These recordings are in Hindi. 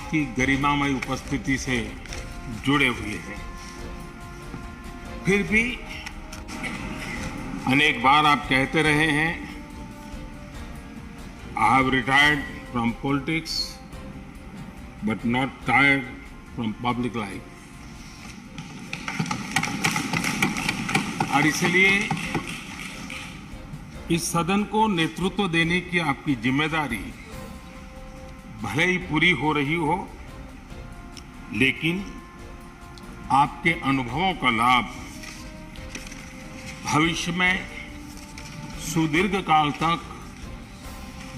आपकी गरिमामय उपस्थिति से जुड़े हुए हैं। फिर भी अनेक बार आप कहते रहे हैं, I have retired from politics but not tired from public life. और इसलिए इस सदन को नेतृत्व देने की आपकी जिम्मेदारी भले ही पूरी हो रही हो, लेकिन आपके अनुभवों का लाभ भविष्य में सुदीर्घ काल तक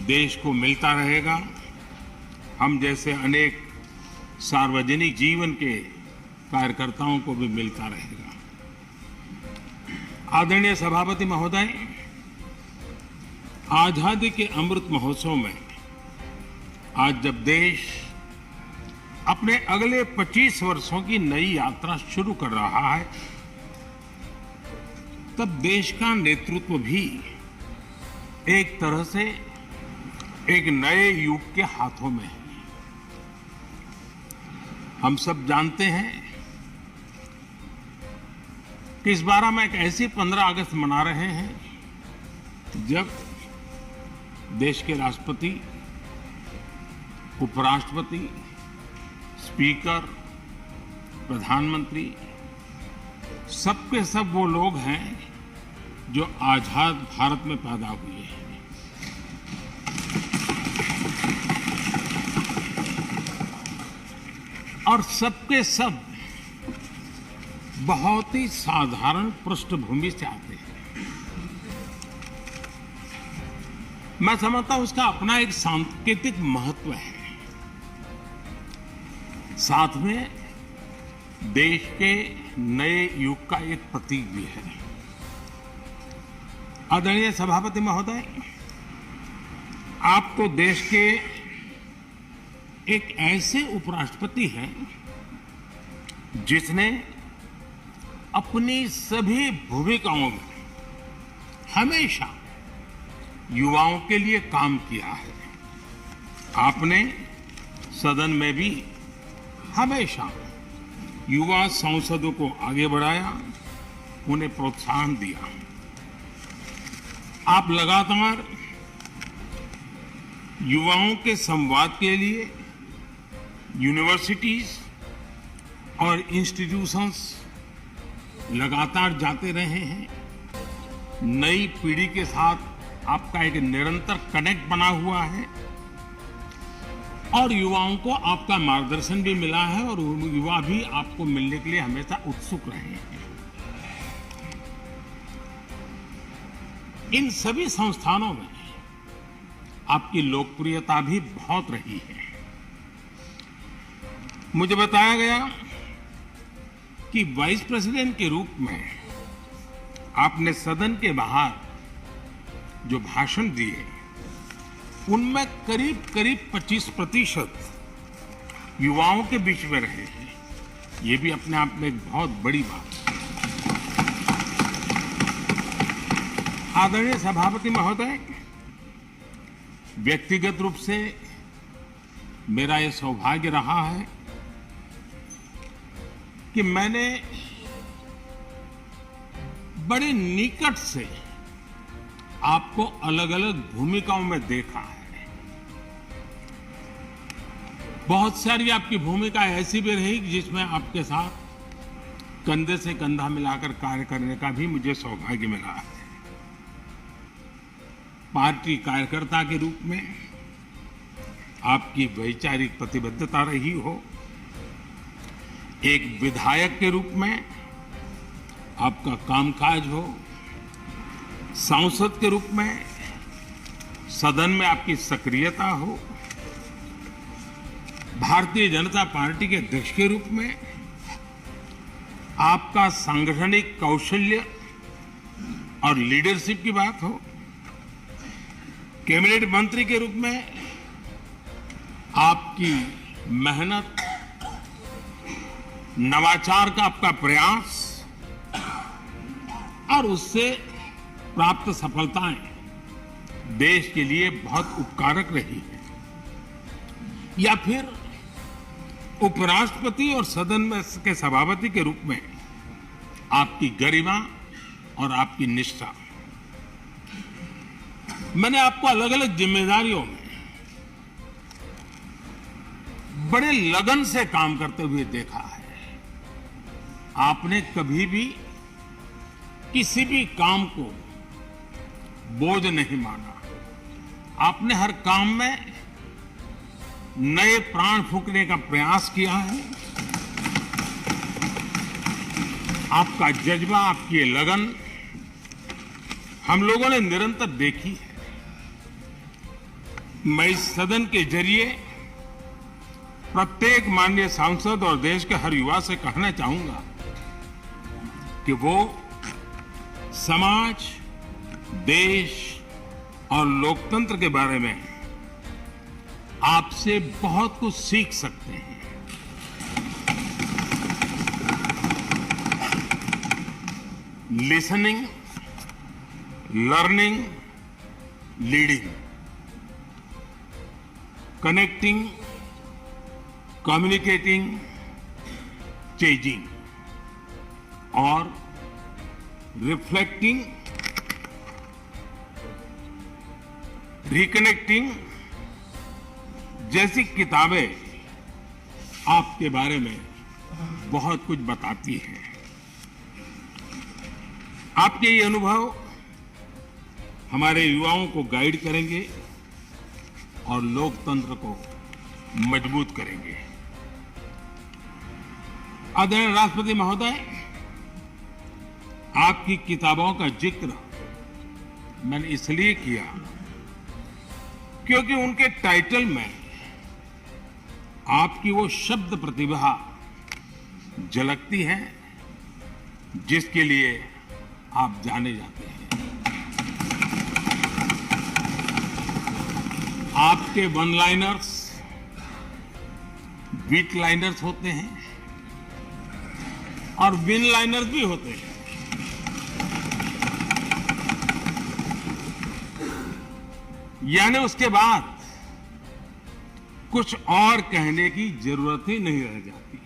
देश को मिलता रहेगा। हम जैसे अनेक सार्वजनिक जीवन के कार्यकर्ताओं को भी मिलता रहेगा। आदरणीय सभापति महोदय, आजादी के अमृत महोत्सव में आज जब देश अपने अगले 25 वर्षों की नई यात्रा शुरू कर रहा है, तब देश का नेतृत्व भी एक तरह से एक नए युग के हाथों में है। हम सब जानते हैं कि इस बार हम एक ऐसी 15 अगस्त मना रहे हैं जब देश के राष्ट्रपति, उपराष्ट्रपति, स्पीकर, प्रधानमंत्री सबके सब वो लोग हैं जो आजाद भारत में पैदा हुए हैं। और सबके सब बहुत ही साधारण पृष्ठभूमि से आते हैं। मैं समझता हूं उसका अपना एक सांकेतिक महत्व है, साथ में देश के नए युग का एक प्रतीक भी है। आदरणीय सभापति महोदय, आप तो देश के एक ऐसे उपराष्ट्रपति हैं जिसने अपनी सभी भूमिकाओं में हमेशा युवाओं के लिए काम किया है। आपने सदन में भी हमेशा युवा सांसदों को आगे बढ़ाया, उन्हें प्रोत्साहन दिया। आप लगातार युवाओं के संवाद के लिए यूनिवर्सिटीज और इंस्टीट्यूशंस लगातार जाते रहे हैं। नई पीढ़ी के साथ आपका एक निरंतर कनेक्ट बना हुआ है और युवाओं को आपका मार्गदर्शन भी मिला है और युवा भी आपको मिलने के लिए हमेशा उत्सुक रहे हैं। इन सभी संस्थानों में आपकी लोकप्रियता भी बहुत रही है। मुझे बताया गया कि वाइस प्रेसिडेंट के रूप में आपने सदन के बाहर जो भाषण दिए, उनमें करीब करीब 25% युवाओं के बीच में रहे हैं। ये भी अपने आप में एक बहुत बड़ी बात है। आदरणीय सभापति महोदय, व्यक्तिगत रूप से मेरा ये सौभाग्य रहा है कि मैंने बड़े निकट से आपको अलग अलग भूमिकाओं में देखा है। बहुत सारी आपकी भूमिका ऐसी भी रही जिसमें आपके साथ कंधे से कंधा मिलाकर कार्य करने का भी मुझे सौभाग्य मिला है। पार्टी कार्यकर्ता के रूप में आपकी वैचारिक प्रतिबद्धता रही हो, एक विधायक के रूप में आपका कामकाज हो, सांसद के रूप में सदन में आपकी सक्रियता हो, भारतीय जनता पार्टी के अध्यक्ष के रूप में आपका सांगठनिक कौशल्य और लीडरशिप की बात हो, कैबिनेट मंत्री के रूप में आपकी मेहनत, नवाचार का आपका प्रयास और उससे प्राप्त सफलताएं देश के लिए बहुत उपकारक रही है, या फिर उपराष्ट्रपति और सदन में के सभापति के रूप में आपकी गरिमा और आपकी निष्ठा, मैंने आपको अलग अलग जिम्मेदारियों में बड़े लगन से काम करते हुए देखा है। आपने कभी भी किसी भी काम को बोझ नहीं माना। आपने हर काम में नए प्राण फूंकने का प्रयास किया है। आपका जज्बा, आपकी लगन हम लोगों ने निरंतर देखी है। मैं इस सदन के जरिए प्रत्येक माननीय सांसद और देश के हर युवा से कहना चाहूंगा कि वो समाज, देश और लोकतंत्र के बारे में आपसे बहुत कुछ सीख सकते हैं। Listening, learning, leading, connecting, communicating, changing और रिफ्लेक्टिंग, रिकनेक्टिंग जैसी किताबें आपके बारे में बहुत कुछ बताती हैं। आपके ये अनुभव हमारे युवाओं को गाइड करेंगे और लोकतंत्र को मजबूत करेंगे। आदरणीय राष्ट्रपति महोदय, आपकी किताबों का जिक्र मैंने इसलिए किया क्योंकि उनके टाइटल में आपकी वो शब्द प्रतिभा झलकती है जिसके लिए आप जाने जाते हैं। आपके वन लाइनर्स, बीट लाइनर्स होते हैं और विन लाइनर्स भी होते हैं। यानी उसके बाद कुछ और कहने की जरूरत ही नहीं रह जाती।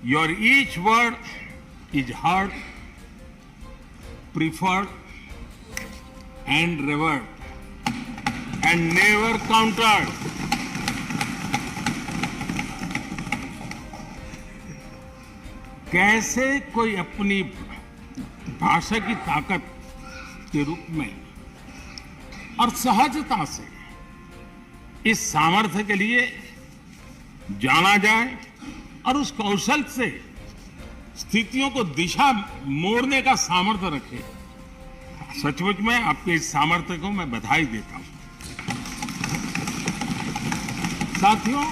Your each word is heard, preferred and revered and never countered. कैसे कोई अपनी भाषा की ताकत के रूप में और सहजता से इस सामर्थ्य के लिए जाना जाए और उस कौशल से स्थितियों को दिशा मोड़ने का सामर्थ्य रखे। सचमुच में आपके इस सामर्थ्य को मैं बधाई देता हूं। साथियों,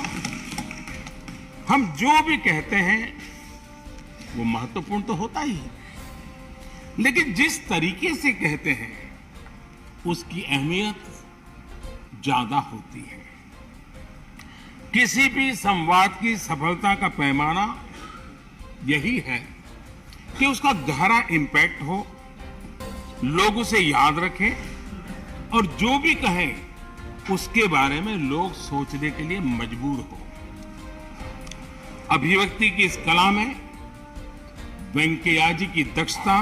हम जो भी कहते हैं वो महत्वपूर्ण तो होता ही है, लेकिन जिस तरीके से कहते हैं उसकी अहमियत ज्यादा होती है। किसी भी संवाद की सफलता का पैमाना यही है कि उसका गहरा इंपैक्ट हो, लोग उसे याद रखें और जो भी कहें उसके बारे में लोग सोचने के लिए मजबूर हो। अभिव्यक्ति की इस कला में वेंकैया जी की दक्षता,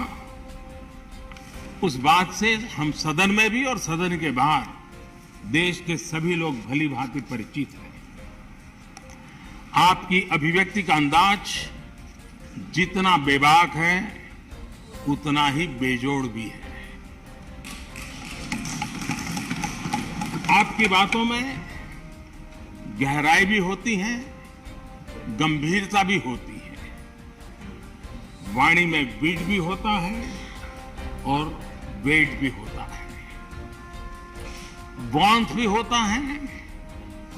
उस बात से हम सदन में भी और सदन के बाहर देश के सभी लोग भली भांति परिचित हैं। आपकी अभिव्यक्ति का अंदाज जितना बेबाक है उतना ही बेजोड़ भी है। आपकी बातों में गहराई भी होती है, गंभीरता भी होती है, वाणी में बीट भी होता है और वेट भी होता है, वार्मथ भी होता है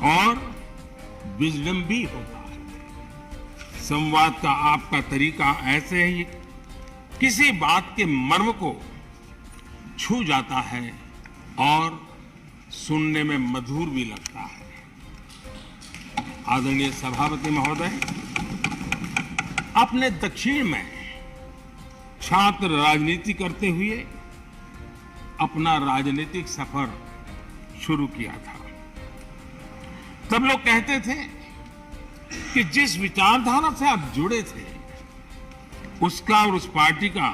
और विजडम भी होता है। संवाद का आपका तरीका ऐसे ही किसी बात के मर्म को छू जाता है और सुनने में मधुर भी लगता है। आदरणीय सभापति महोदय, आपने दक्षिण में छात्र राजनीति करते हुए अपना राजनीतिक सफर शुरू किया था। तब लोग कहते थे कि जिस विचारधारा से आप जुड़े थे उसका और उस पार्टी का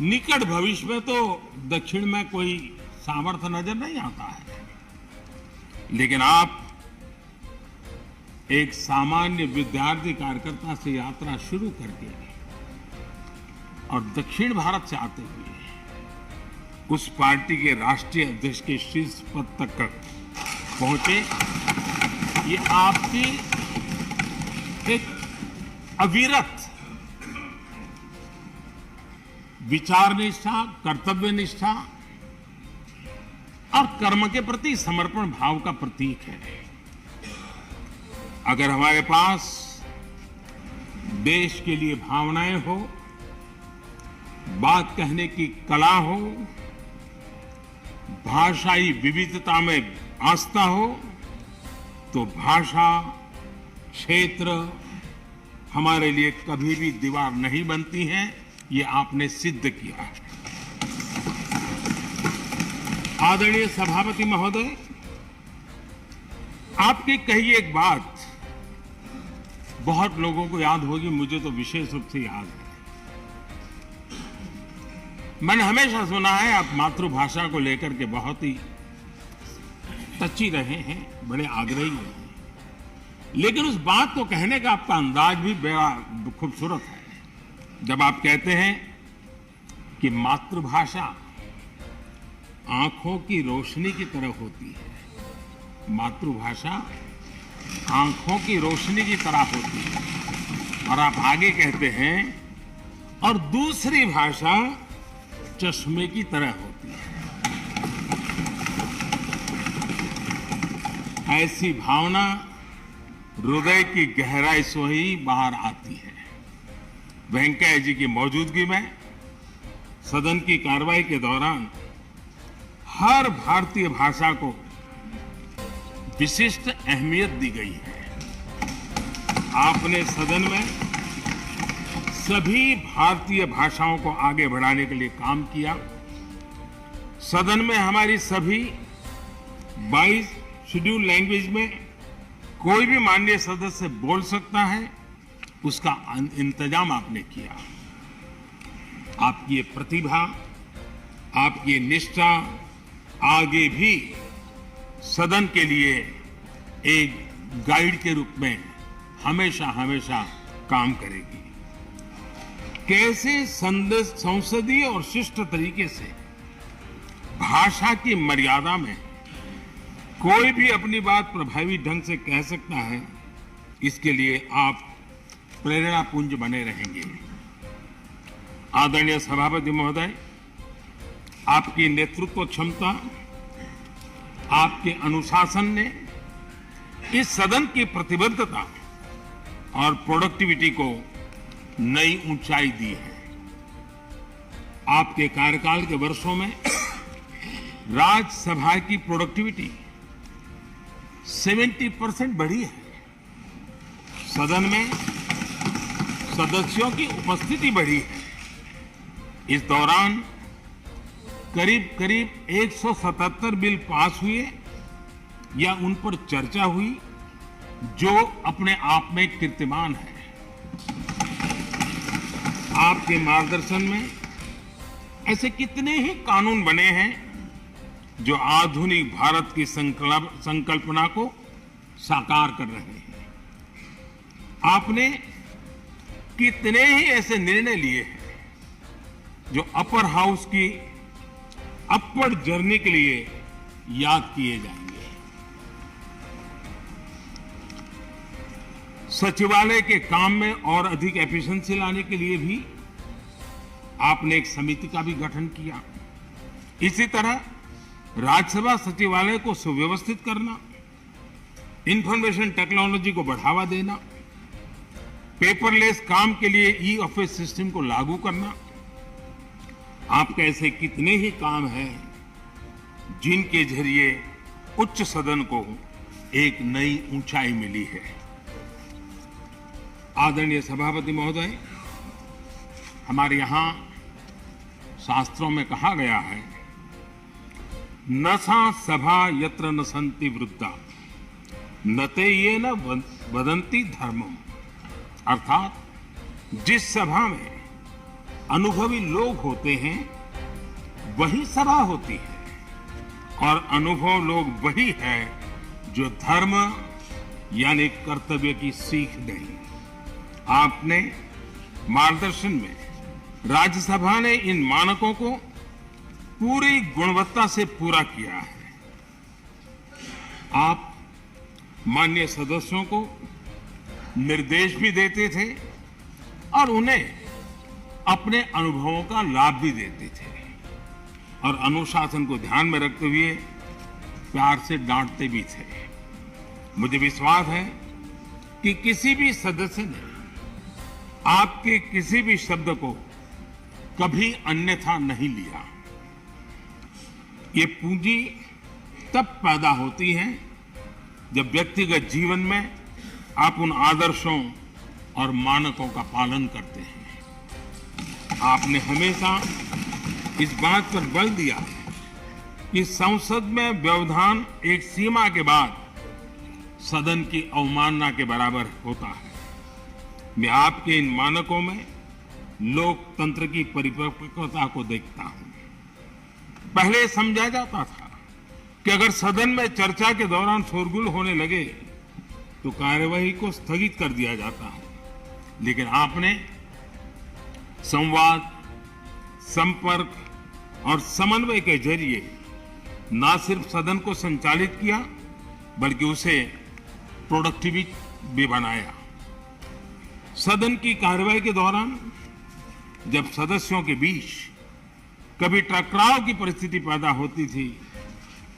निकट भविष्य में तो दक्षिण में कोई सामर्थ्य नजर नहीं आता है। लेकिन आप एक सामान्य विद्यार्थी कार्यकर्ता से यात्रा शुरू करके और दक्षिण भारत से आते हुए उस पार्टी के राष्ट्रीय अध्यक्ष के शीर्ष पद तक पहुंचे। ये आपकी एक अविरत विचार निष्ठा, कर्तव्य निष्ठा और कर्म के प्रति समर्पण भाव का प्रतीक है। अगर हमारे पास देश के लिए भावनाएं हो, बात कहने की कला हो, भाषाई विविधता में आस्था हो, तो भाषा, क्षेत्र हमारे लिए कभी भी दीवार नहीं बनती है। ये आपने सिद्ध किया है। आदरणीय सभापति महोदय, आपकी कही एक बात बहुत लोगों को याद होगी, मुझे तो विशेष रूप से याद है। मैंने हमेशा सुना है आप मातृभाषा को लेकर के बहुत ही टची रहे हैं, बड़े आग्रही रहे हैं, लेकिन उस बात को कहने का आपका अंदाज भी बड़ा खूबसूरत है। जब आप कहते हैं कि मातृभाषा आंखों की रोशनी की तरह होती है, मातृभाषा आंखों की रोशनी की तरह होती है, और आप आगे कहते हैं और दूसरी भाषा चश्मे की तरह होती है। ऐसी भावना हृदय की गहराई से ही बाहर आती है। वेंकैया जी की मौजूदगी में सदन की कार्रवाई के दौरान हर भारतीय भाषा को विशिष्ट अहमियत दी गई है। आपने सदन में सभी भारतीय भाषाओं को आगे बढ़ाने के लिए काम किया। सदन में हमारी सभी 22 शेड्यूल लैंग्वेज में कोई भी माननीय सदस्य बोल सकता है, उसका इंतजाम आपने किया। आपकी ये प्रतिभा, आपकी ये निष्ठा आगे भी सदन के लिए एक गाइड के रूप में हमेशा हमेशा काम करेगी। कैसे संसदीय और शिष्ट तरीके से भाषा की मर्यादा में कोई भी अपनी बात प्रभावी ढंग से कह सकता है, इसके लिए आप प्रेरणा पुंज बने रहेंगे। आदरणीय सभापति महोदय, आपकी नेतृत्व क्षमता, आपके अनुशासन ने इस सदन की प्रतिबद्धता और प्रोडक्टिविटी को नई ऊंचाई दी है। आपके कार्यकाल के वर्षों में राज्यसभा की प्रोडक्टिविटी 70% बढ़ी है। सदन में सदस्यों की उपस्थिति बढ़ी है। इस दौरान करीब करीब 177 बिल पास हुए या उन पर चर्चा हुई, जो अपने आप में कीर्तिमान है। आपके मार्गदर्शन में ऐसे कितने ही कानून बने हैं जो आधुनिक भारत की संकल्पना को साकार कर रहे हैं। आपने कितने ही ऐसे निर्णय लिए हैं जो अपर हाउस की अपवर्ड जर्नी के लिए याद किए जाएंगे। सचिवालय के काम में और अधिक एफिशिएंसी लाने के लिए भी आपने एक समिति का भी गठन किया। इसी तरह राज्यसभा सचिवालय को सुव्यवस्थित करना, इंफॉर्मेशन टेक्नोलॉजी को बढ़ावा देना, पेपरलेस काम के लिए ई ऑफिस सिस्टम को लागू करना, आपके ऐसे कितने ही काम हैं जिनके जरिए उच्च सदन को एक नई ऊंचाई मिली है। आदरणीय सभापति महोदय, हमारे यहां शास्त्रों में कहा गया है न सा सभा यत्र न सन्ति वृद्धा न ते ये न वदन्ति धर्मम। अर्थात जिस सभा में अनुभवी लोग होते हैं वही सभा होती है और अनुभव लोग वही है जो धर्म यानी कर्तव्य की सीख दें। आपने मार्गदर्शन में राज्यसभा ने इन मानकों को पूरी गुणवत्ता से पूरा किया है। आप माननीय सदस्यों को निर्देश भी देते थे और उन्हें अपने अनुभवों का लाभ भी देते थे और अनुशासन को ध्यान में रखते हुए प्यार से डांटते भी थे। मुझे विश्वास है कि किसी भी सदस्य ने आपके किसी भी शब्द को कभी अन्यथा नहीं लिया। ये पूंजी तब पैदा होती है जब व्यक्तिगत जीवन में आप उन आदर्शों और मानकों का पालन करते हैं। आपने हमेशा इस बात पर बल दिया कि संसद में व्यवधान एक सीमा के बाद सदन की अवमानना के बराबर होता है। मैं आपके इन मानकों में लोकतंत्र की परिपक्वता को देखता हूं। पहले समझा जाता था कि अगर सदन में चर्चा के दौरान शोरगुल होने लगे तो कार्यवाही को स्थगित कर दिया जाता है, लेकिन आपने संवाद, संपर्क और समन्वय के जरिए न सिर्फ सदन को संचालित किया बल्कि उसे प्रोडक्टिव भी बनाया। सदन की कार्यवाही के दौरान जब सदस्यों के बीच कभी टकराव की परिस्थिति पैदा होती थी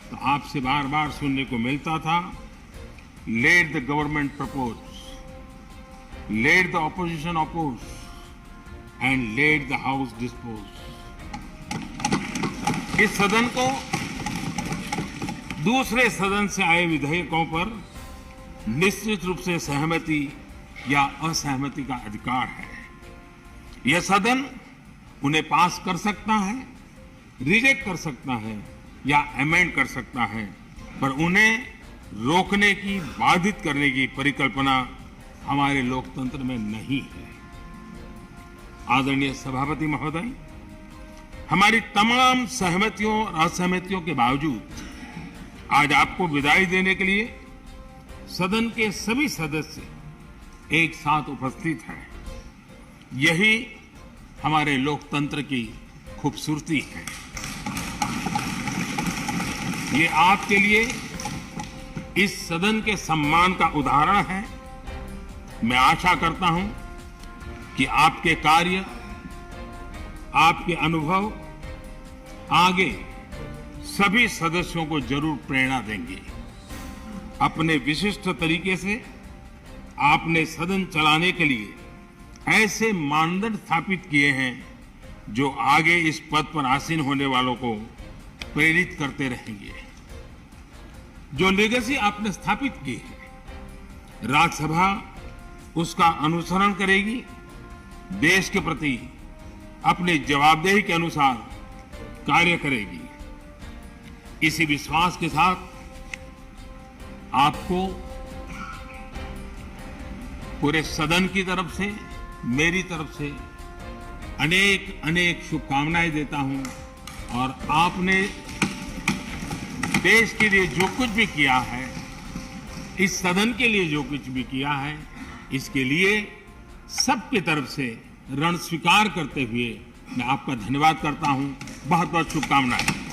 तो आपसे बार बार सुनने को मिलता था, let the government propose, let the opposition oppose and let the house dispose. इस सदन को दूसरे सदन से आए विधेयकों पर निश्चित रूप से सहमति या असहमति का अधिकार है। यह सदन उन्हें पास कर सकता है, रिजेक्ट कर सकता है या अमेंड कर सकता है, पर उन्हें रोकने की, बाधित करने की परिकल्पना हमारे लोकतंत्र में नहीं है। आदरणीय सभापति महोदय, हमारी तमाम सहमतियों और असहमतियों के बावजूद आज आपको विदाई देने के लिए सदन के सभी सदस्य एक साथ उपस्थित हैं। यही हमारे लोकतंत्र की खूबसूरती है। ये आपके लिए इस सदन के सम्मान का उदाहरण है। मैं आशा करता हूं कि आपके कार्य, आपके अनुभव आगे सभी सदस्यों को जरूर प्रेरणा देंगे। अपने विशिष्ट तरीके से आपने सदन चलाने के लिए ऐसे मानदंड स्थापित किए हैं जो आगे इस पद पर आसीन होने वालों को प्रेरित करते रहेंगे। जो लेगेसी आपने स्थापित की है, राज्यसभा उसका अनुसरण करेगी, देश के प्रति अपनी जवाबदेही के अनुसार कार्य करेगी। इसी विश्वास के साथ आपको पूरे सदन की तरफ से, मेरी तरफ से अनेक अनेक शुभकामनाएं देता हूं और आपने देश के लिए जो कुछ भी किया है, इस सदन के लिए जो कुछ भी किया है, इसके लिए सबकी तरफ से ऋण स्वीकार करते हुए मैं आपका धन्यवाद करता हूं। बहुत बहुत शुभकामनाएं।